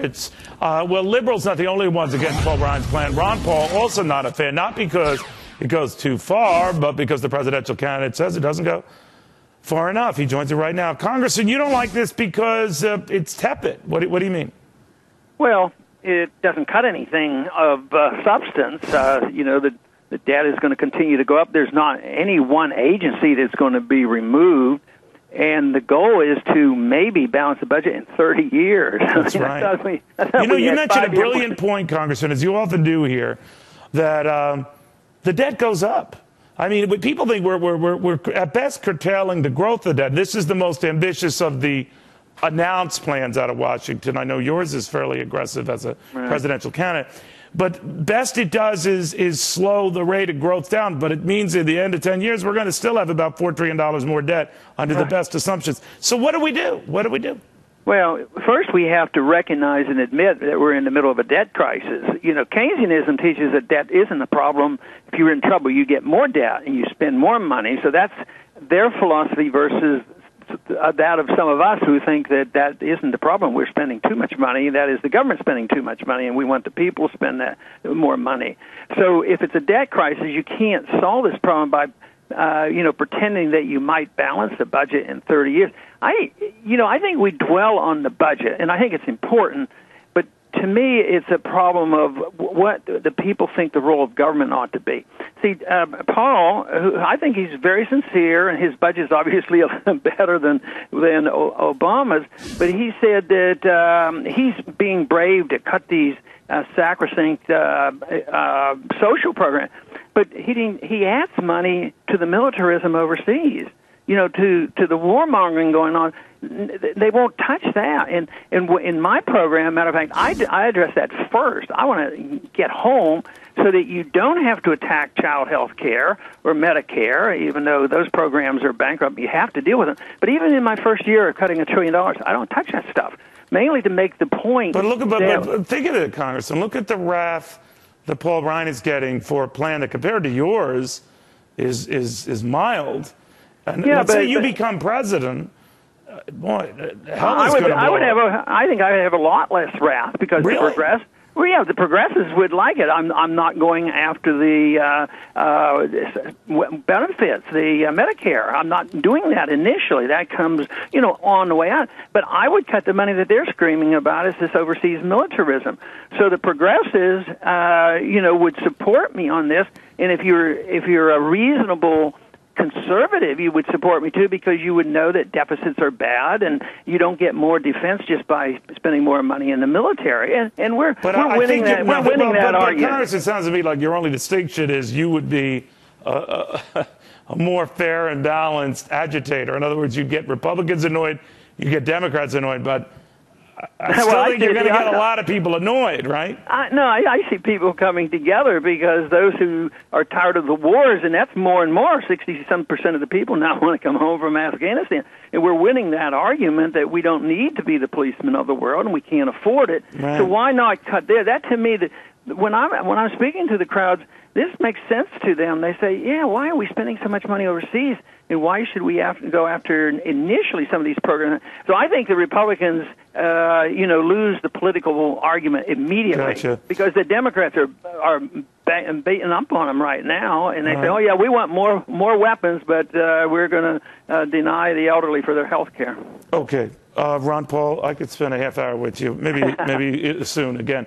It's, well, liberals not the only ones against Paul Ryan's plan. Ron Paul also not a fan, not because it goes too far, but because the presidential candidate says it doesn't go far enough. He joins it right now. Congressman, you don't like this because it's tepid. What do you mean? Well, it doesn't cut anything of substance. The debt is going to continue to go up. There's not any one agency that's going to be removed. And the goal is to maybe balance the budget in 30 years. That's right. You mentioned a brilliant point, Congressman, as you often do here, that the debt goes up. I mean, people think we're at best curtailing the growth of the debt. This is the most ambitious of the announced plans out of Washington. I know yours is fairly aggressive as a presidential candidate. But best it does is slow the rate of growth down. But it means at the end of 10 years, we're going to still have about $4 trillion more debt under the best assumptions. So what do we do? What do we do? Well, first we have to recognize and admit that we're in the middle of a debt crisis. Keynesianism teaches that debt isn't a problem. If you're in trouble, you get more debt and you spend more money. So that's their philosophy versus that of some of us who think that isn't the problem. We're spending too much money. That is the government spending too much money, and we want the people to spend that more money. So if it's a debt crisis, you can't solve this problem by pretending that you might balance the budget in 30 years. I think we dwell on the budget, and I think it's important, but to me, it's a problem of what the people think the role of government ought to be. See, Paul, who I think he's very sincere, and his budget is obviously better than Obama's, but he said that he's being brave to cut these sacrosanct social programs. But he adds money to the militarism overseas, to the warmongering going on. They won't touch that. And in my program, matter of fact, I address that first. I want to get home so that you don't have to attack child health care or Medicare, even though those programs are bankrupt. You have to deal with them. But even in my first year of cutting $1 trillion, I don't touch that stuff, mainly to make the point. But think of it, Congressman. Look at the wrath that Paul Ryan is getting for a plan that, compared to yours, is mild. And let's say you become president. Boy, hell is going to blow up. I think I would have a lot less wrath because the progressives would like it. I'm not going after the benefits, the Medicare. I'm not doing that initially. That comes, on the way out. But I would cut the money that they're screaming about is this overseas militarism. So the progressives, would support me on this. And if you're a reasonable conservative, you would support me too, because you would know that deficits are bad and you don't get more defense just by spending more money in the military. And we're winning that argument. Congress, it sounds to me like your only distinction is you would be a more fair and balanced agitator. In other words, you'd get Republicans annoyed, you get Democrats annoyed, but I still think you're going to get a lot of people annoyed, right? I see people coming together because those who are tired of the wars, and that's more and more, 60-some% of the people now want to come home from Afghanistan. And we're winning that argument that we don't need to be the policemen of the world and we can't afford it. Right. So why not cut there? That to me, when I'm speaking to the crowds, this makes sense to them. They say, yeah, why are we spending so much money overseas? And why should we have to go after initially some of these programs? So I think the Republicans, lose the political argument immediately because the Democrats are beating up on them right now, and they say, oh, yeah, we want more weapons, but we're going to deny the elderly for their health care. Okay. Ron Paul, I could spend a half hour with you, maybe soon again.